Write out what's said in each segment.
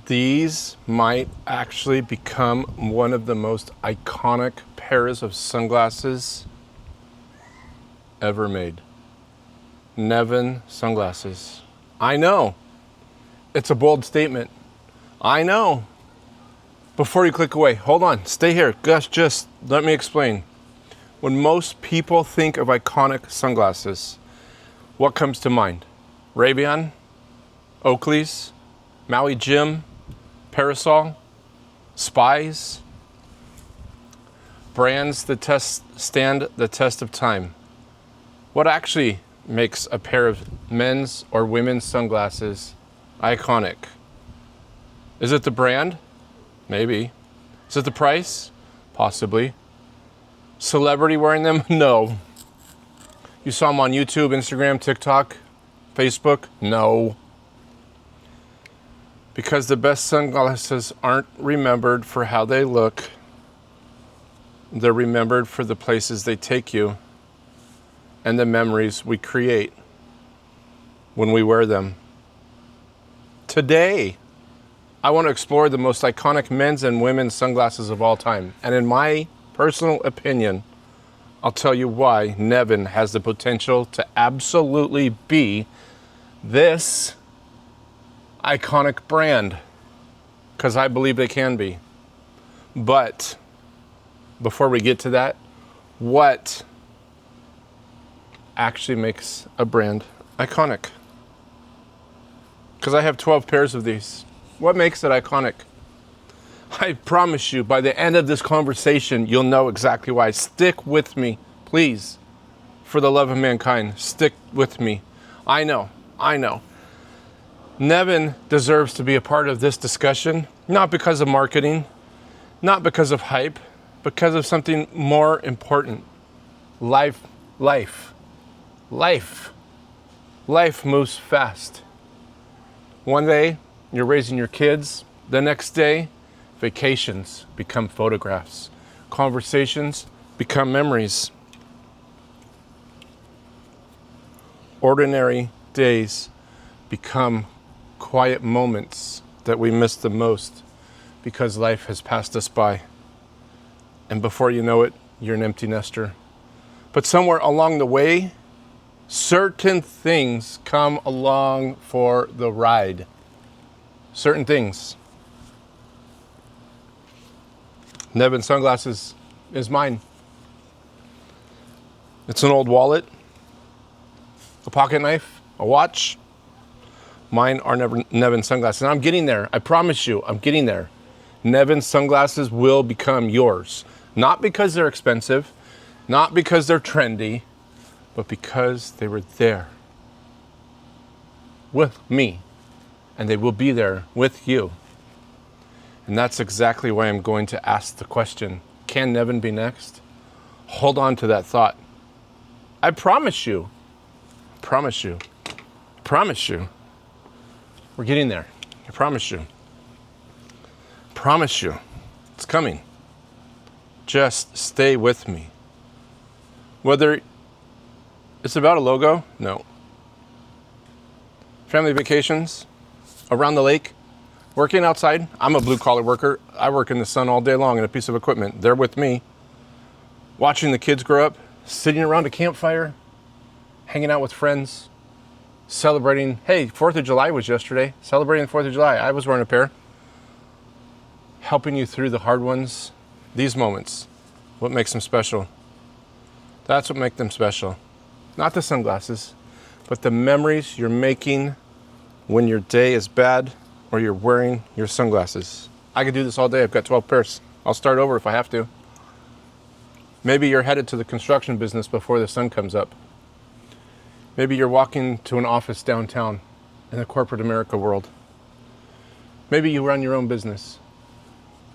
These might actually become one of the most iconic pairs of sunglasses ever made. Neven sunglasses. I know. It's a bold statement. I know. Before you click away, hold on, stay here. Gus, just let me explain. When most people think of iconic sunglasses, what comes to mind? Ray-Ban, Oakley's, Maui Jim, Parasol, Spies, brands that stand the test of time. What actually makes a pair of men's or women's sunglasses iconic? Is it the brand? Maybe. Is it the price? Possibly. Celebrity wearing them? No. You saw them on YouTube, Instagram, TikTok, Facebook? No. Because the best sunglasses aren't remembered for how they look. They're remembered for the places they take you and the memories we create when we wear them. Today, I want to explore the most iconic men's and women's sunglasses of all time. And in my personal opinion, I'll tell you why Neven has the potential to absolutely be this iconic brand, because I believe they can be. But before we get to that, what actually makes a brand iconic? Because I have 12 pairs of these. What makes it iconic? I promise you, by the end of this conversation, you'll know exactly why. Stick with me, please. For the love of mankind, stick with me. I know. Neven deserves to be a part of this discussion, not because of marketing, not because of hype, because of something more important. Life moves fast. One day, you're raising your kids. The next day, vacations become photographs. Conversations become memories. Ordinary days become quiet moments that we miss the most because life has passed us by. And before you know it, you're an empty nester. But somewhere along the way, certain things come along for the ride. Certain things. Neven sunglasses is mine. It's an old wallet, a pocket knife, a watch. Mine are Neven sunglasses. And I'm getting there. I promise you, I'm getting there. Neven sunglasses will become yours. Not because they're expensive, not because they're trendy, but because they were there with me. And they will be there with you. And that's exactly why I'm going to ask the question, can Neven be next? Hold on to that thought. I promise you. We're getting there. I promise you. It's coming. Just stay with me. Whether it's about a logo, no. Family vacations, around the lake, working outside. I'm a blue-collar worker. I work in the sun all day long in a piece of equipment. They're with me. Watching the kids grow up, sitting around a campfire, hanging out with friends, celebrating. Hey, 4th of July was yesterday. Celebrating the 4th of July. I was wearing a pair. Helping you through the hard ones. These moments. What makes them special? That's what makes them special. Not the sunglasses, but the memories you're making when your day is bad or you're wearing your sunglasses. I could do this all day. I've got 12 pairs. I'll start over if I have to. Maybe you're headed to the construction business before the sun comes up. Maybe you're walking to an office downtown in the corporate America world. Maybe you run your own business.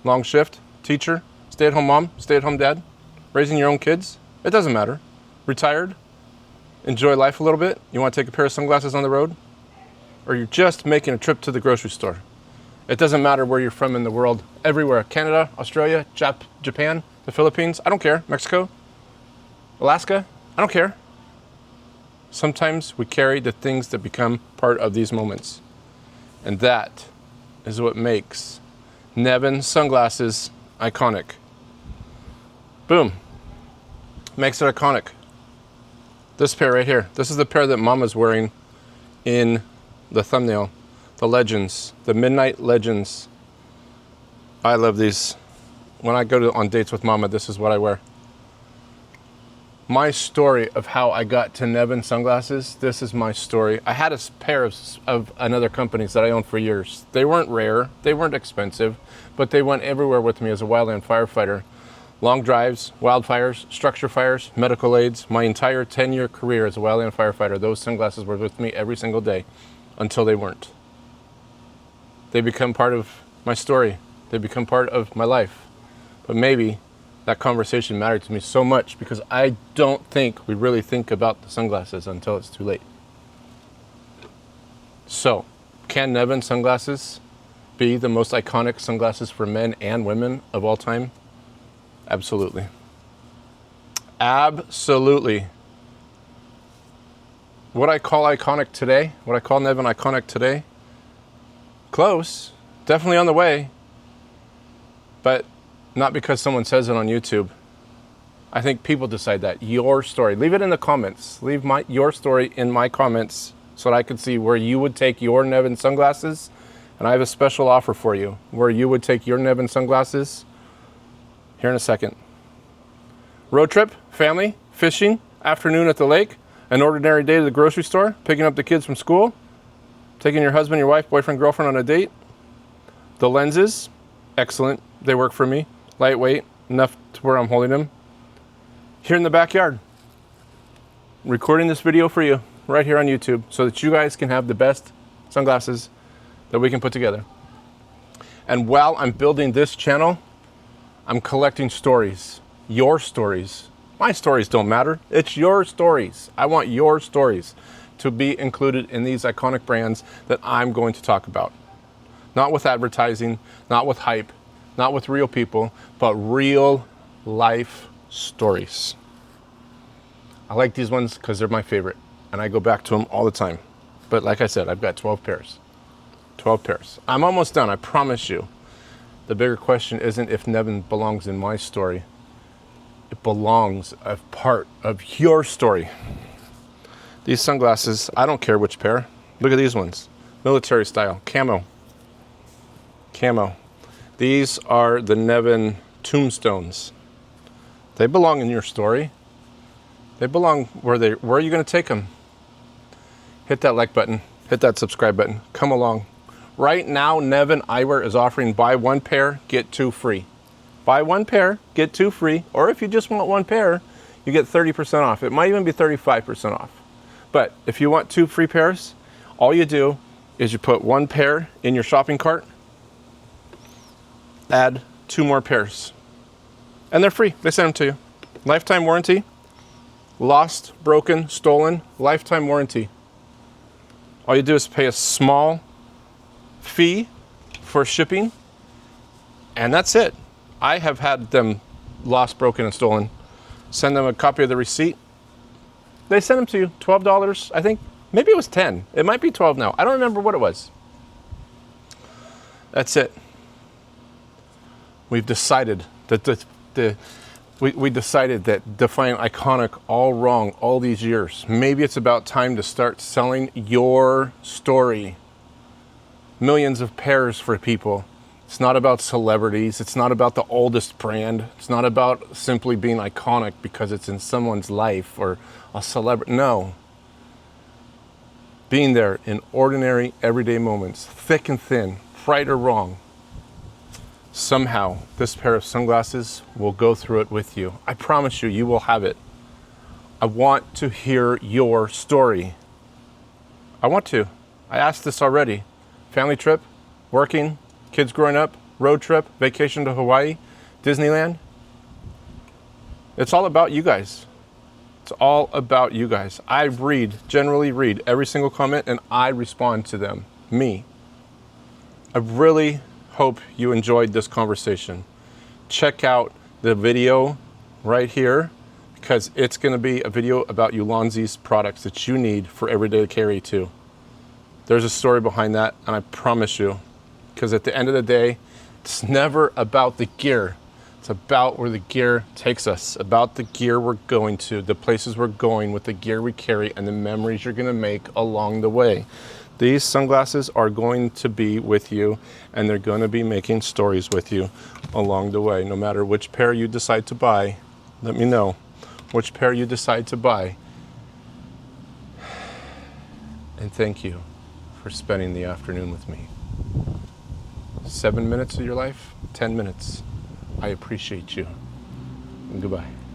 Long shift, teacher, stay-at-home mom, stay-at-home dad, raising your own kids. It doesn't matter. Retired, enjoy life a little bit. You want to take a pair of sunglasses on the road? Or you're just making a trip to the grocery store. It doesn't matter where you're from in the world. Everywhere. Canada, Australia, Japan, the Philippines. I don't care. Mexico, Alaska. I don't care. Sometimes we carry the things that become part of these moments. And that is what makes Neven sunglasses iconic. Boom. Makes it iconic. This pair right here. This is the pair that Mama's wearing in the thumbnail. The Legends. The Midnight Legends. I love these. When I go on dates with Mama, this is what I wear. My story of how I got to Neven sunglasses, this is my story. I had a pair of another companies that I owned for years. They weren't rare, they weren't expensive, but they went everywhere with me as a wildland firefighter. Long drives, wildfires, structure fires, medical aids. My entire 10-year career as a wildland firefighter, those sunglasses were with me every single day until they weren't. They become part of my story. They become part of my life. But maybe that conversation mattered to me so much because I don't think we really think about the sunglasses until it's too late. So, can Neven sunglasses be the most iconic sunglasses for men and women of all time? Absolutely. Absolutely. What I call iconic today, what I call Neven iconic today, close, definitely on the way, but not because someone says it on YouTube. I think people decide that. Your story. Leave it in the comments. Leave your story in my comments so that I can see where you would take your Neven sunglasses. And I have a special offer for you where you would take your Neven sunglasses here in a second. Road trip, family, fishing, afternoon at the lake, an ordinary day to the grocery store, picking up the kids from school, taking your husband, your wife, boyfriend, girlfriend on a date. The lenses, excellent. They work for me. Lightweight, enough to where I'm holding them. Here in the backyard, recording this video for you right here on YouTube so that you guys can have the best sunglasses that we can put together. And while I'm building this channel, I'm collecting stories, your stories. My stories don't matter. It's your stories. I want your stories to be included in these iconic brands that I'm going to talk about. Not with advertising, not with hype, not with real people, but real life stories. I like these ones because they're my favorite and I go back to them all the time. But like I said, I've got 12 pairs. 12 pairs. I'm almost done, I promise you. The bigger question isn't if Neven belongs in my story. It belongs as part of your story. These sunglasses, I don't care which pair. Look at these ones. Military style, camo. Camo. These are the Neven Tombstones. They belong in your story. They belong where are you going to take them? Hit that like button. Hit that subscribe button. Come along. Right now, Neven Eyewear is offering buy one pair, get two free. Buy one pair, get two free. Or if you just want one pair, you get 30% off. It might even be 35% off. But if you want two free pairs, all you do is you put one pair in your shopping cart, add two more pairs. And they're free. They send them to you. Lifetime warranty. Lost, broken, stolen, lifetime warranty. All you do is pay a small fee for shipping, and that's it. I have had them lost, broken, and stolen. Send them a copy of the receipt. They send them to you. $12, I think. Maybe it was 10. It might be 12 now. I don't remember what it was. That's it. We've decided that we decided that define iconic all wrong all these years. Maybe it's about time to start selling your story. Millions of pairs for people. It's not about celebrities. It's not about the oldest brand. It's not about simply being iconic because it's in someone's life or a celebrity. No. Being there in ordinary, everyday moments, thick and thin, right or wrong. Somehow, this pair of sunglasses will go through it with you. I promise you, you will have it. I want to hear your story. I want to. I asked this already. Family trip, working, kids growing up, road trip, vacation to Hawaii, Disneyland. It's all about you guys. It's all about you guys. I generally read every single comment and I respond to them. Me. I really hope you enjoyed this conversation. Check out the video right here because it's going to be a video about Ulanzi's products that you need for everyday carry too. There's a story behind that and I promise you, Because at the end of the day, it's never about the gear. It's about where the gear takes us, about the gear we're going to, the places we're going with the gear we carry, and the memories you're gonna make along the way. These sunglasses are going to be with you, and they're gonna be making stories with you along the way. No matter which pair you decide to buy, let me know which pair you decide to buy. And thank you for spending the afternoon with me. 7 minutes of your life, 10 minutes. I appreciate you. And goodbye.